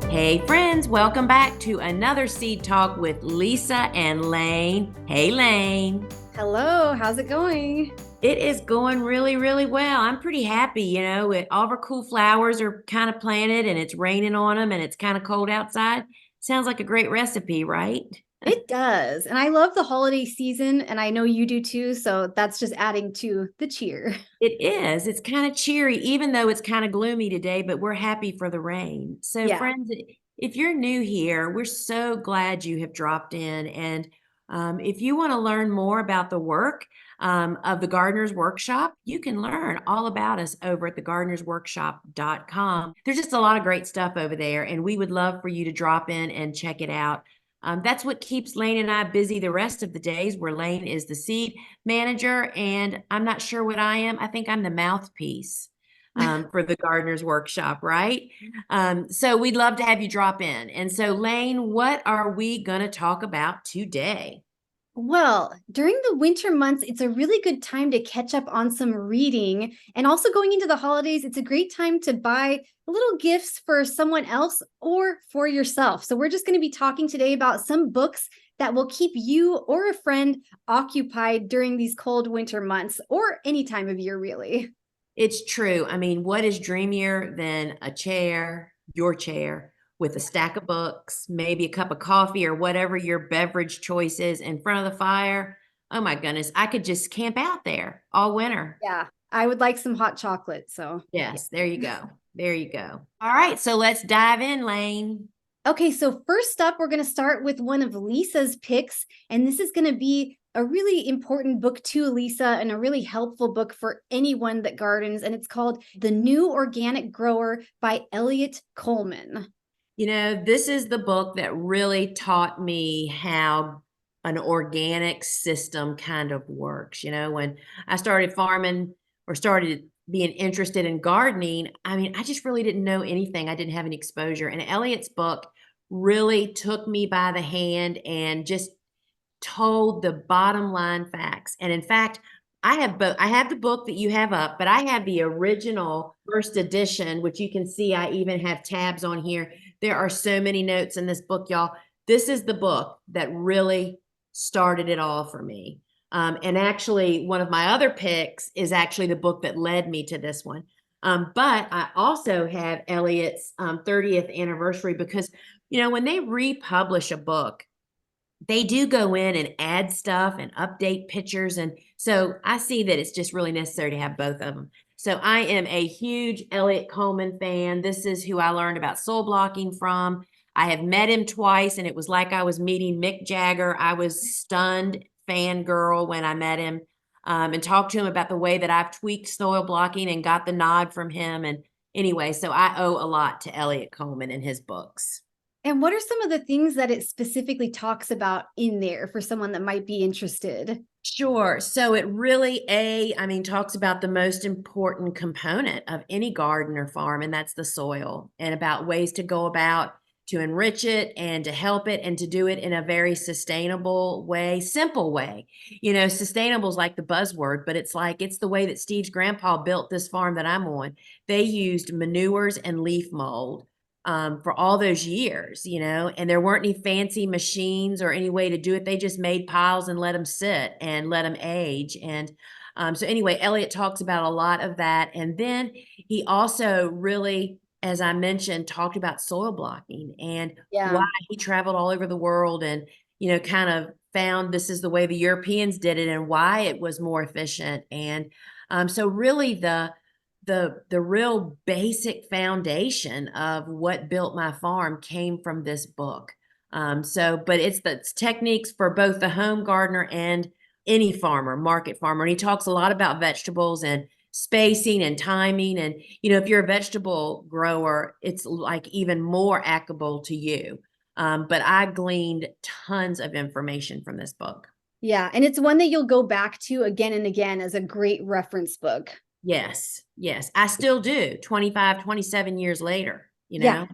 Hey friends, welcome back to another Seed Talk with Lisa and Layne. Hey Layne. Hello, how's it going? It is going really, really well. I'm pretty happy, all of our cool flowers are kind of planted and it's raining on them and it's kind of cold outside. Sounds like a great recipe, right? It does. And I love the holiday season, and I know you do too. So that's just adding to the cheer. It is. It's kind of cheery, even though it's kind of gloomy today, but we're happy for the rain. So, Yeah. friends, if you're new here, we're so glad you have dropped in. And if you want to learn more about the work of the Gardener's Workshop, you can learn all about us over at thegardenersworkshop.com. There's just a lot of great stuff over there, and we would love for you to drop in and check it out. That's what keeps Layne and I busy the rest of the days, where Layne is the seed manager, and I'm not sure what I am. I think I'm the mouthpiece for the Gardener's Workshop, right? So we'd love to have you drop in. And so, Layne, what are we going to talk about today? Well, during the winter months, it's a really good time to catch up on some reading. And also going into the holidays, it's a great time to buy little gifts for someone else or for yourself. So we're just going to be talking today about some books that will keep you or a friend occupied during these cold winter months or any time of year, really. It's true. I mean, what is dreamier than a chair, your chair, with a stack of books, maybe a cup of coffee or whatever your beverage choice is in front of the fire? Oh my goodness, I could just camp out there all winter. Yeah, I would like some hot chocolate. So, yeah. Yes, there you go. There you go. All right, so let's dive in, Layne. Okay, so first up, we're going to start with one of Lisa's picks. And this is going to be a really important book to Lisa and a really helpful book for anyone that gardens. And it's called The New Organic Grower by Elliot Coleman. This is the book that really taught me how an organic system kind of works. When I started farming or started being interested in gardening, I mean, I just really didn't know anything. I didn't have any exposure. And Elliot's book really took me by the hand and just told the bottom line facts. And in fact, I have the book that you have up, but I have the original first edition, which you can see I even have tabs on here. There are so many notes in this book, y'all. This is the book that really started it all for me. And actually, one of my other picks is actually the book that led me to this one. But I also have Elliot's 30th anniversary because, when they republish a book, they do go in and add stuff and update pictures. And so I see that it's just really necessary to have both of them. So I am a huge Elliot Coleman fan. This is who I learned about soil blocking from. I have met him twice, and it was like I was meeting Mick Jagger. I was stunned fangirl when I met him, and talked to him about the way that I've tweaked soil blocking and got the nod from him. And anyway, so I owe a lot to Elliot Coleman and his books. And what are some of the things that it specifically talks about in there for someone that might be interested? Sure. So it really, talks about the most important component of any garden or farm, and that's the soil, and about ways to go about to enrich it and to help it and to do it in a very sustainable way, simple way. Sustainable is like the buzzword, but it's the way that Steve's grandpa built this farm that I'm on. They used manures and leaf mold for all those years, and there weren't any fancy machines or any way to do it. They just made piles and let them sit and let them age. And so anyway, Elliot talks about a lot of that. And then he also really, as I mentioned, talked about soil blocking and Yeah. why he traveled all over the world and, kind of found this is the way the Europeans did it and why it was more efficient. And so really the real basic foundation of what built my farm came from this book. But it's the techniques for both the home gardener and any farmer, market farmer. And he talks a lot about vegetables and spacing and timing. And, if you're a vegetable grower, it's like even more applicable to you. But I gleaned tons of information from this book. Yeah. And it's one that you'll go back to again and again as a great reference book. Yes, yes, I still do 25, 27 years later, Yeah.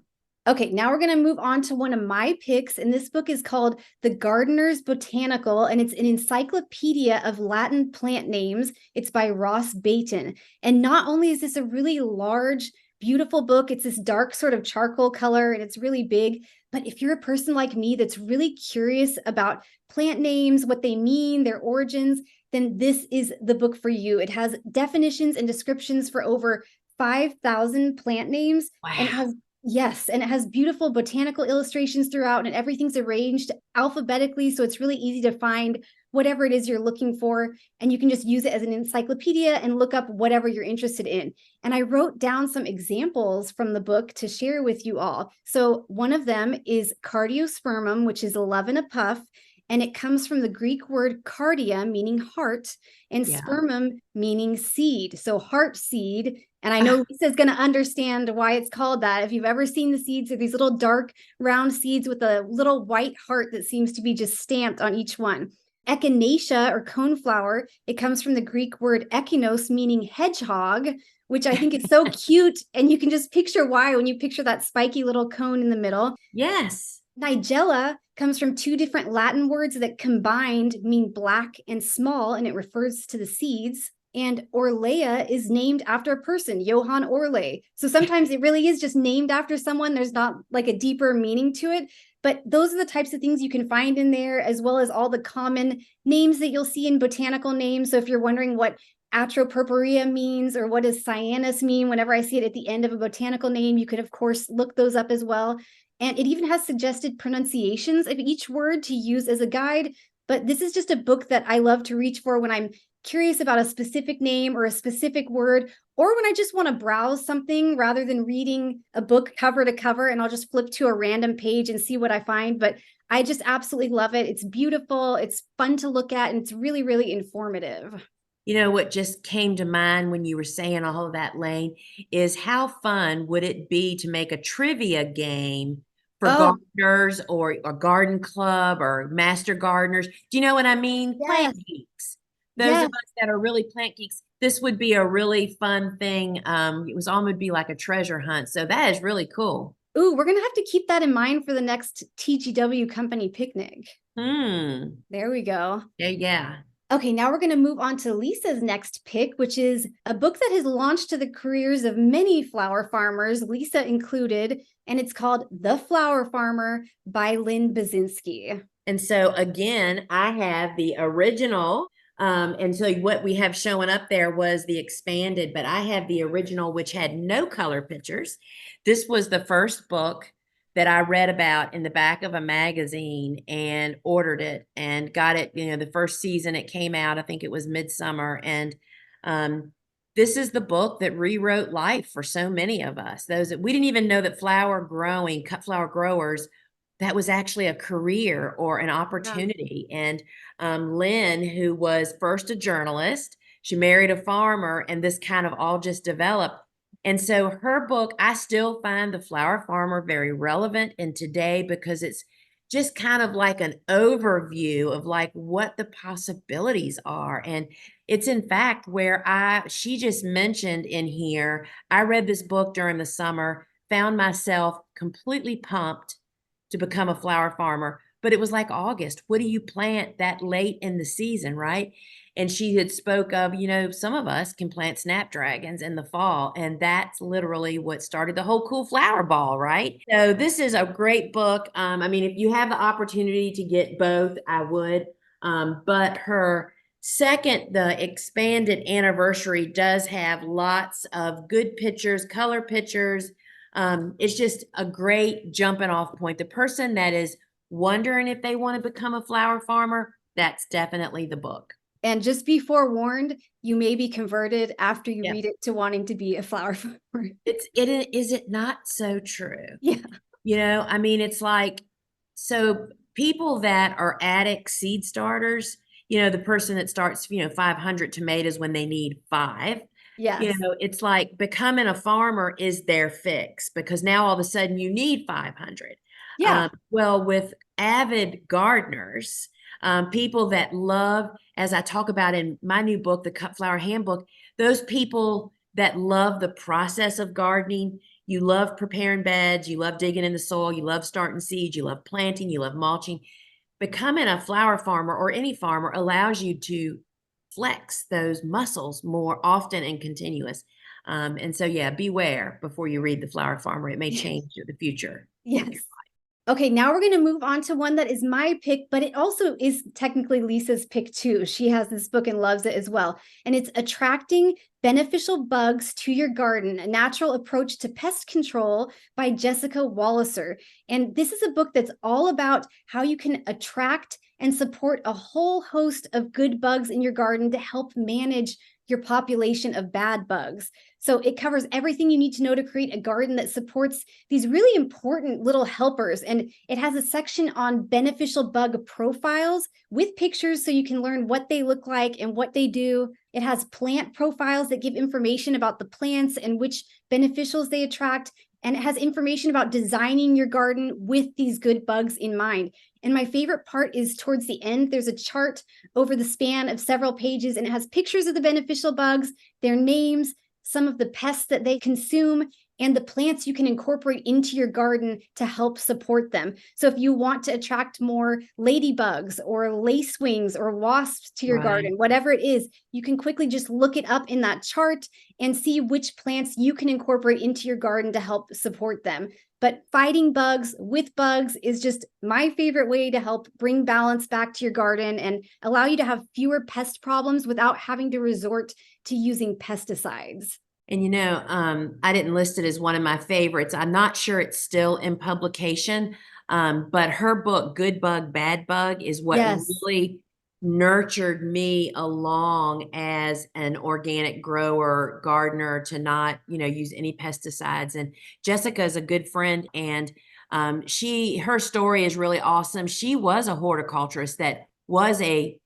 Okay, now we're going to move on to one of my picks. And this book is called The Gardener's Botanical, and it's an encyclopedia of Latin plant names. It's by Ross Bayton. And not only is this a really large, beautiful book. It's this dark sort of charcoal color and it's really big. But if you're a person like me that's really curious about plant names, what they mean, their origins, then this is the book for you. It has definitions and descriptions for over 5,000 plant names, and it Wow. has, yes, and it has beautiful botanical illustrations throughout, and everything's arranged alphabetically, so it's really easy to find whatever it is you're looking for, and you can just use it as an encyclopedia and look up whatever you're interested in. And I wrote down some examples from the book to share with you all. So one of them is cardiospermum, which is 11 a puff, and it comes from the Greek word cardia, meaning heart, and Yeah. spermum, meaning seed. So heart seed. And I know Lisa's going to understand why it's called that. If you've ever seen the seeds, they're these little dark round seeds with a little white heart that seems to be just stamped on each one. Echinacea or coneflower, it comes from the Greek word echinos, meaning hedgehog, which I think is so cute. And you can just picture why when you picture that spiky little cone in the middle. Yes. Nigella comes from two different Latin words that combined mean black and small, and it refers to the seeds. And Orlea is named after a person, Johann Orley. So sometimes it really is just named after someone. There's not like a deeper meaning to it. But those are the types of things you can find in there, as well as all the common names that you'll see in botanical names. So if you're wondering what Atropurpurea means or what does cyanus mean, whenever I see it at the end of a botanical name, you could, of course, look those up as well. And it even has suggested pronunciations of each word to use as a guide. But this is just a book that I love to reach for when I'm curious about a specific name or a specific word, or when I just want to browse something rather than reading a book cover to cover, and I'll just flip to a random page and see what I find. But I just absolutely love it. It's beautiful, it's fun to look at, and it's really, really informative. You know what just came to mind when you were saying all of that, Layne, is how fun would it be to make a trivia game for Oh, gardeners or garden club or master gardeners? Do you know what I mean? Plant yes, geeks. Those of yes. us that are really plant geeks, this would be a really fun thing. It was almost be like a treasure hunt. So that is really cool. Ooh, we're going to have to keep that in mind for the next TGW company picnic. Hmm. There we go. Yeah, yeah. Okay, now we're going to move on to Lisa's next pick, which is a book that has launched to the careers of many flower farmers, Lisa included, and it's called The Flower Farmer by Lynn Basinski. And so again, I have the original. And so what we have showing up there was the expanded, but I have the original, which had no color pictures. This was the first book that I read about in the back of a magazine and ordered it and got it, the first season it came out, I think it was midsummer. And um, this is the book that rewrote life for so many of us. Those that we didn't even know that flower growing, cut flower growers, that was actually a career or an Yeah. opportunity. And Lynn, who was first a journalist, she married a farmer, and this kind of all just developed. And so her book, I still find The Flower Farmer very relevant in today because it's just kind of like an overview of like what the possibilities are. And it's in fact where she just mentioned in here, I read this book during the summer, found myself completely pumped to become a flower farmer. But it was like August. What do you plant that late in the season, right? And she had spoke of, some of us can plant snapdragons in the fall, and that's literally what started the whole cool flower ball, right? So this is a great book. I mean, if you have the opportunity to get both, I would. But her second, the expanded anniversary does have lots of good pictures, color pictures. It's just a great jumping off point. The person that is wondering if they want to become a flower farmer, that's definitely the book. And just be forewarned, you may be converted after you Yeah. read it to wanting to be a flower farmer. Is it not so true? Yeah. I mean, it's like, so people that are addict seed starters, the person that starts, 500 tomatoes when they need five, Yes. it's like becoming a farmer is their fix because now all of a sudden you need 500. Yeah. Well, with avid gardeners, people that love, as I talk about in my new book, the Cut Flower Handbook, those people that love the process of gardening, you love preparing beds, you love digging in the soil, you love starting seeds, you love planting, you love mulching. Becoming a flower farmer or any farmer allows you to flex those muscles more often and continuous. And so, yeah, beware before you read The Flower Farmer. It may change the future. Yes. Okay, now we're going to move on to one that is my pick, but it also is technically Lisa's pick too. She has this book and loves it as well. And it's Attracting Beneficial Bugs to Your Garden, A Natural Approach to Pest Control by Jessica Walliser. And this is a book that's all about how you can attract and support a whole host of good bugs in your garden to help manage your population of bad bugs. So it covers everything you need to know to create a garden that supports these really important little helpers. And it has a section on beneficial bug profiles with pictures so you can learn what they look like and what they do. It has plant profiles that give information about the plants and which beneficials they attract. And it has information about designing your garden with these good bugs in mind. And my favorite part is towards the end, there's a chart over the span of several pages, and it has pictures of the beneficial bugs, their names, some of the pests that they consume, and the plants you can incorporate into your garden to help support them. So if you want to attract more ladybugs or lacewings or wasps to your garden, whatever it is, you can quickly just look it up in that chart and see which plants you can incorporate into your garden to help support them. But fighting bugs with bugs is just my favorite way to help bring balance back to your garden and allow you to have fewer pest problems without having to resort to using pesticides. And I didn't list it as one of my favorites. I'm not sure it's still in publication, but her book, Good Bug, Bad Bug, is what Yes. really nurtured me along as an organic grower, gardener, to not, use any pesticides. And Jessica is a good friend, and her story is really awesome. She was a horticulturist that was a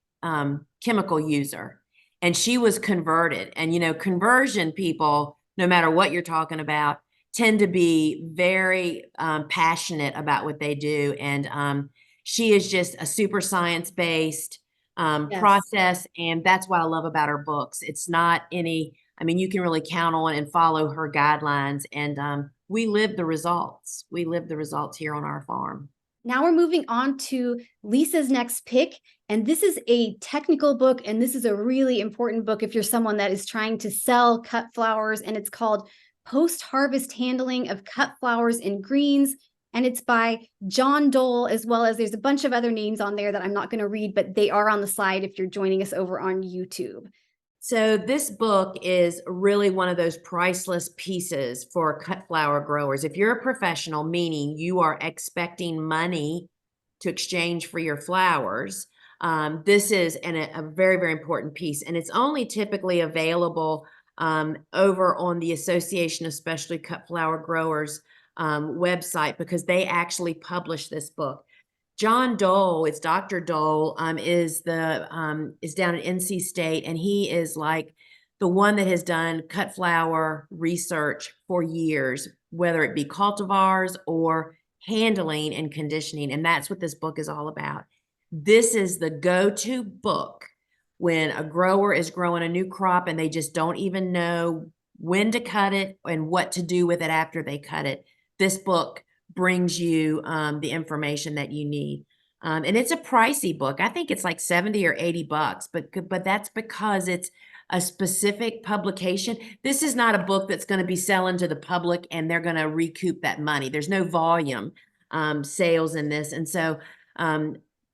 chemical user, and she was converted. And conversion people, no matter what you're talking about, tend to be very passionate about what they do. And she is just a super science based Yes. process, and that's what I love about her books. It's not you can really count on and follow her guidelines, and we live the results. We live the results here on our farm. Now we're moving on to Lisa's next pick. And this is a technical book, and this is a really important book if you're someone that is trying to sell cut flowers. And it's called Post-Harvest Handling of Cut Flowers and Greens. And it's by John Dole, as well as there's a bunch of other names on there that I'm not going to read, but they are on the slide if you're joining us over on YouTube. So this book is really one of those priceless pieces for cut flower growers. If you're a professional, meaning you are expecting money to exchange for your flowers, this is a very, very important piece. And it's only typically available over on the Association of Specialty Cut Flower Growers website, because they actually publish this book. John Dole, it's Dr. Dole, is down at NC State, and he is like the one that has done cut flower research for years, whether it be cultivars or handling and conditioning. And that's what this book is all about. This is the go-to book when a grower is growing a new crop and they just don't even know when to cut it and what to do with it after they cut it. This book brings you the information that you need. And it's a pricey book. I think it's like 70 or 80 bucks, but that's because it's a specific publication. This is not a book that's going to be selling to the public and they're going to recoup that money. There's no volume sales in this. And so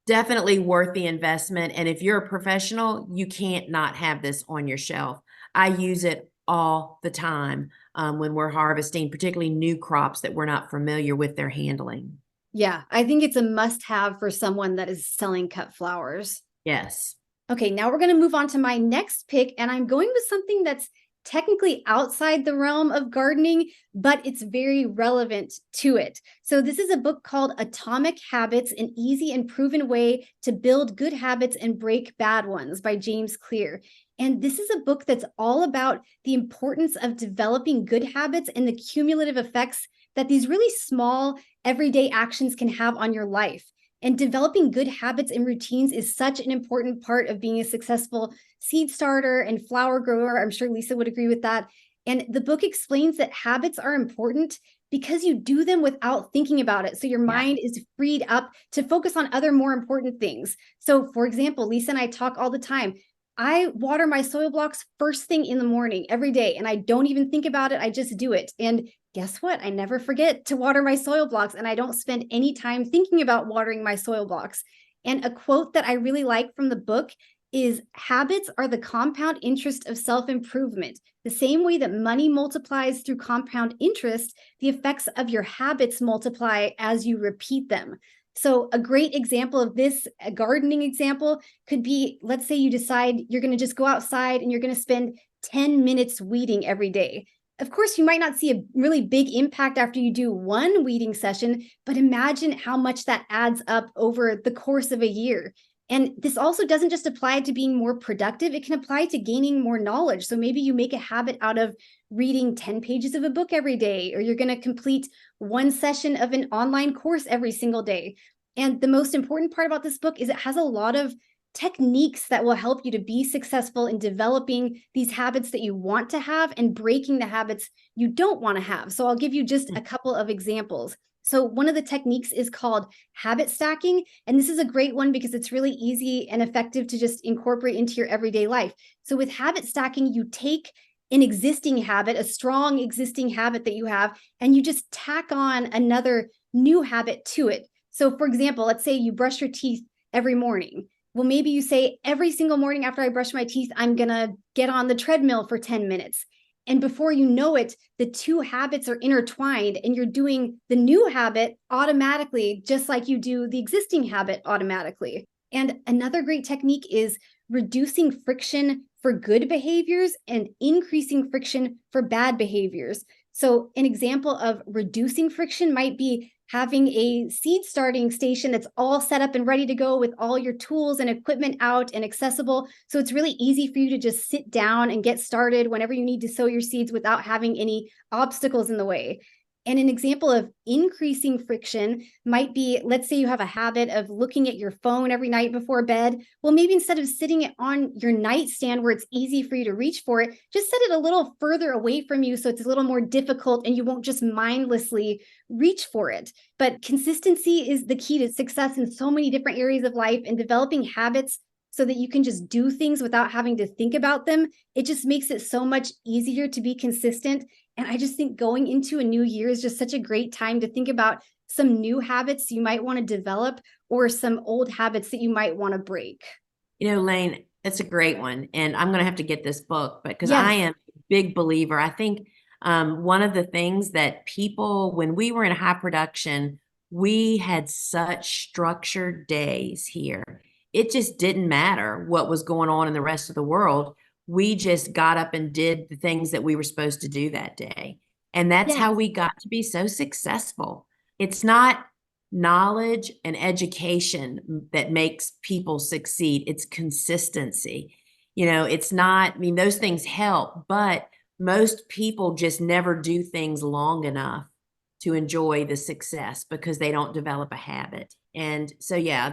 definitely worth the investment. And if you're a professional, you can't not have this on your shelf. I use it all the time when we're harvesting, particularly new crops that we're not familiar with their handling. Yeah, I think it's a must-have for someone that is selling cut flowers. Yes. Okay, now we're going to move on to my next pick, and I'm going with something that's technically outside the realm of gardening, but it's very relevant to it. So this is a book called Atomic Habits, an Easy and Proven Way to Build Good Habits and Break Bad Ones by James Clear. And this is a book that's all about the importance of developing good habits and the cumulative effects that these really small everyday actions can have on your life. And developing good habits and routines is such an important part of being a successful seed starter and flower grower. I'm sure Lisa would agree with that. And the book explains that habits are important because you do them without thinking about it. So your mind is freed up to focus on other more important things. So for example, Lisa and I talk all the time. I water my soil blocks first thing in the morning every day, and I don't even think about it. I just do it. And guess what? I never forget to water my soil blocks, and I don't spend any time thinking about watering my soil blocks. And a quote that I really like from the book is, habits are the compound interest of self-improvement. The same way that money multiplies through compound interest, the effects of your habits multiply as you repeat them. So a great example of this, a gardening example, could be, let's say you decide you're going to just go outside and you're going to spend 10 minutes weeding every day. Of course, you might not see a really big impact after you do one weeding session, but imagine how much that adds up over the course of a year. And this also doesn't just apply to being more productive, it can apply to gaining more knowledge. So maybe you make a habit out of reading 10 pages of a book every day, or you're going to complete one session of an online course every single day. And the most important part about this book is it has a lot of techniques that will help you to be successful in developing these habits that you want to have and breaking the habits you don't want to have. So I'll give you just a couple of examples. So one of the techniques is called habit stacking. And this is a great one because it's really easy and effective to just incorporate into your everyday life. So with habit stacking, you take an existing habit, a strong existing habit that you have, and you just tack on another new habit to it. So for example, let's say you brush your teeth every morning. Well, maybe you say, every single morning after I brush my teeth, I'm going to get on the treadmill for 10 minutes. And before you know it, the two habits are intertwined and you're doing the new habit automatically, just like you do the existing habit automatically. And another great technique is reducing friction for good behaviors and increasing friction for bad behaviors. So an example of reducing friction might be having a seed starting station that's all set up and ready to go with all your tools and equipment out and accessible. So it's really easy for you to just sit down and get started whenever you need to sow your seeds without having any obstacles in the way. And an example of increasing friction might be, let's say you have a habit of looking at your phone every night before bed. Well, maybe instead of sitting it on your nightstand where it's easy for you to reach for it, just set it a little further away from you so it's a little more difficult and you won't just mindlessly reach for it. But consistency is the key to success in so many different areas of life, and developing habits so that you can just do things without having to think about them. It just makes it so much easier to be consistent. And I just think going into a new year is just such a great time to think about some new habits you might want to develop or some old habits that you might want to break. Layne, it's a great one. And I'm going to have to get this book, but because I Yes. am a big believer. I think one of the things that people, when we were in high production, we had such structured days here. It just didn't matter what was going on in the rest of the world. We just got up and did the things that we were supposed to do that day. And that's how Yes. we got to be so successful. It's not knowledge and education that makes people succeed. It's consistency. It's not, I mean, those things help, but most people just never do things long enough to enjoy the success because they don't develop a habit. And so, yeah,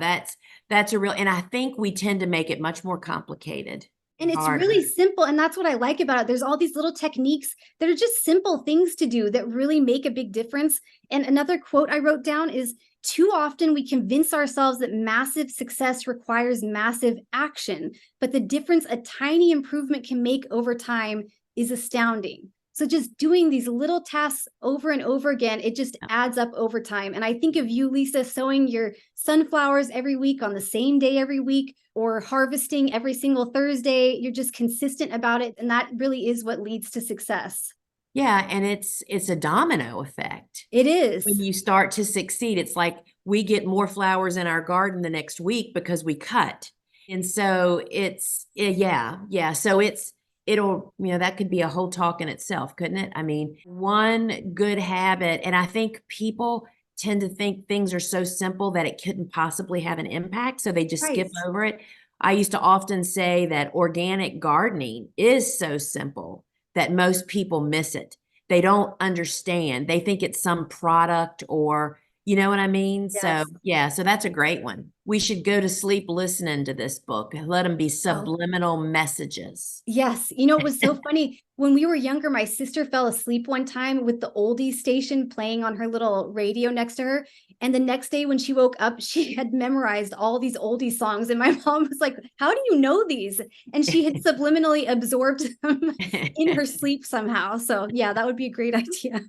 that's a real, and I think we tend to make it much more complicated And and it's harder. really simple. And that's what I like about it. There's all these little techniques that are just simple things to do that really make a big difference. And another quote I wrote down is, too often we convince ourselves that massive success requires massive action, but the difference a tiny improvement can make over time is astounding. So just doing these little tasks over and over again, it just adds up over time. And I think of you, Lisa, sowing your sunflowers every week on the same day every week, or harvesting every single Thursday. You're just consistent about it. And that really is what leads to success. Yeah, and it's a domino effect. It When is. you start to succeed, it's like we get more flowers in our garden the next week because we cut. And so yeah. So that could be a whole talk in itself, couldn't it? I mean, one good habit, and I think people tend to think things are so simple that it couldn't possibly have an impact, so they just skip Right. over it. I used to often say that organic gardening is so simple that most people miss it. They don't understand. They think it's some product or You know what I mean? So, Yes. yeah, so that's a great one. We should go to sleep listening to this book and let them be Oh, subliminal messages. yes. You know, it was so funny. When we were younger, my sister fell asleep one time with the oldies station playing on her little radio next to her. And the next day when she woke up, she had memorized all these oldie songs. And my mom was like, "How do you know these?" And she had subliminally absorbed them in her sleep somehow. So, yeah, that would be a great idea.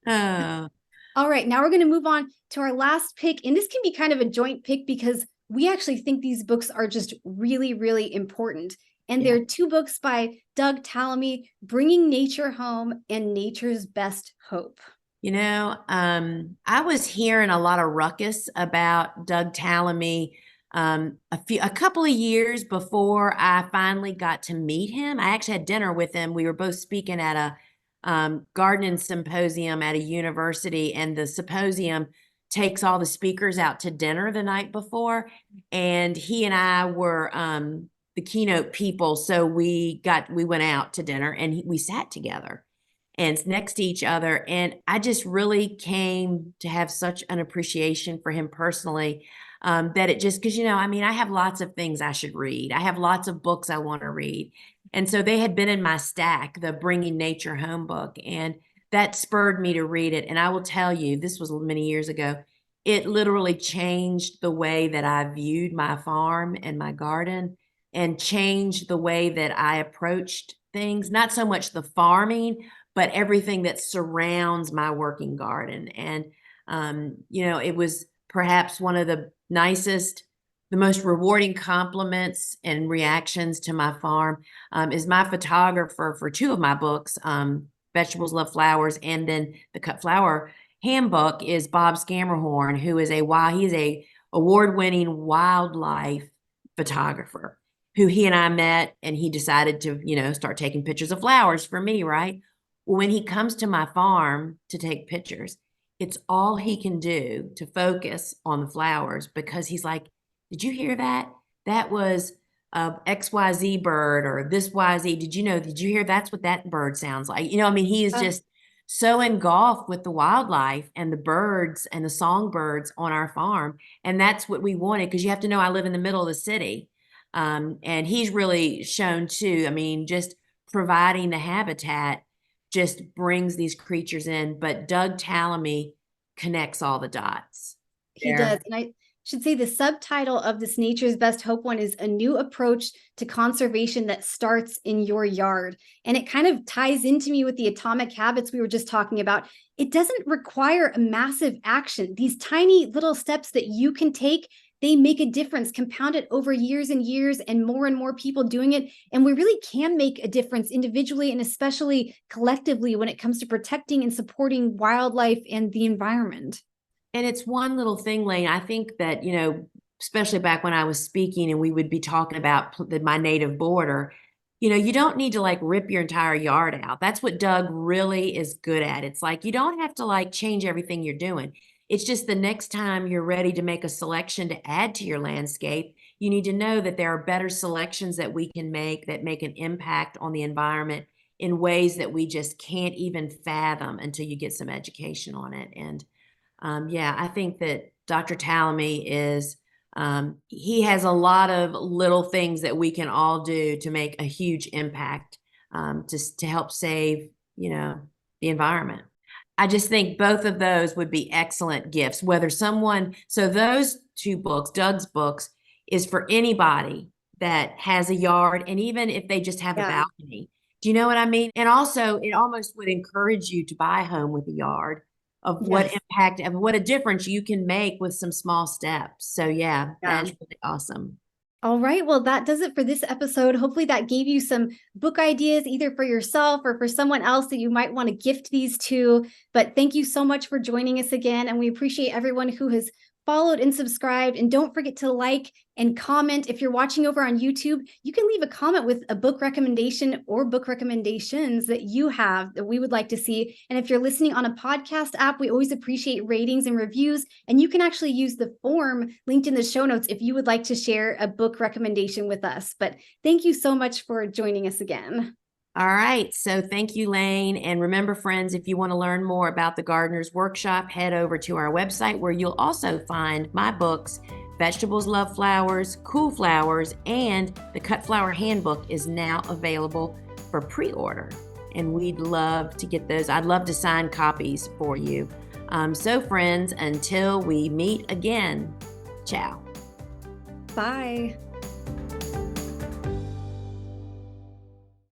Oh, All right, now we're going to move on to our last pick. And this can be kind of a joint pick because we actually think these books are just really, really important. And yeah. there are two books by Doug Tallamy, Bringing Nature Home and Nature's Best Hope. I was hearing a lot of ruckus about Doug Tallamy a couple of years before I finally got to meet him. I actually had dinner with him. We were both speaking at a gardening symposium at a university, and the symposium takes all the speakers out to dinner the night before. And he and I were the keynote people, so we went out to dinner and we sat together and next to each other. And I just really came to have such an appreciation for him personally, that it just, because, I mean, I have lots of things I should read. I have lots of books I want to read. And so they had been in my stack, the Bringing Nature Home book. And that spurred me to read it. And I will tell you, this was many years ago. It literally changed the way that I viewed my farm and my garden, and changed the way that I approached things, not so much the farming, but everything that surrounds my working garden. And, it was perhaps one of the nicest, the most rewarding compliments and reactions to my farm, is my photographer for two of my books, Vegetables Love Flowers, and then the Cut Flower Handbook is Bob Scammerhorn, who is a award-winning wildlife photographer who he and I met, and he decided to, start taking pictures of flowers for me, right? When he comes to my farm to take pictures, it's all he can do to focus on the flowers, because he's like, "Did you hear that? That was a XYZ bird, or this YZ. Did you hear that's what that bird sounds like?" I mean, he is Uh, just so engulfed with the wildlife and the birds and the songbirds on our farm. And that's what we wanted, because you have to know I live in the middle of the city. And he's really shown too, I mean, just providing the habitat just brings these creatures in. But Doug Tallamy connects all the dots he does. there. And I should say the subtitle of this Nature's Best Hope one is A New Approach to Conservation That Starts in Your Yard. And it kind of ties into me with the atomic habits we were just talking about. It doesn't require a massive action. These tiny little steps that you can take, they make a difference, compounded over years and years, and more people doing it. And we really can make a difference individually and especially collectively when it comes to protecting and supporting wildlife and the environment. And it's one little thing, Layne. I think that, especially back when I was speaking and we would be talking about my native border, you don't need to like rip your entire yard out. That's what Doug really is good at. It's like you don't have to like change everything you're doing. It's just the next time you're ready to make a selection to add to your landscape, you need to know that there are better selections that we can make that make an impact on the environment in ways that we just can't even fathom until you get some education on it. And yeah, I think that Dr. Tallamy he has a lot of little things that we can all do to make a huge impact, to help save, the environment. I just think both of those would be excellent gifts, so those two books, Doug's books, is for anybody that has a yard, and even if they just have a Yeah. balcony. Do you know what I mean? And also, it almost would encourage you to buy a home with a yard, of what Yes. impact and what a difference you can make with some small steps. So yeah, Yeah. that's really awesome. All right. Well, that does it for this episode. Hopefully, that gave you some book ideas either for yourself or for someone else that you might want to gift these to. But thank you so much for joining us again. And we appreciate everyone who has followed and subscribed. And don't forget to like and comment. If you're watching over on YouTube, you can leave a comment with a book recommendation or book recommendations that you have that we would like to see. And if you're listening on a podcast app, we always appreciate ratings and reviews. And you can actually use the form linked in the show notes if you would like to share a book recommendation with us. But thank you so much for joining us again. All right. So thank you, Layne. And remember, friends, if you want to learn more about the Gardener's Workshop, head over to our website where you'll also find my books, Vegetables Love Flowers, Cool Flowers, and the Cut Flower Handbook is now available for pre-order. And we'd love to get those. I'd love to sign copies for you. So friends, until we meet again, ciao. Bye.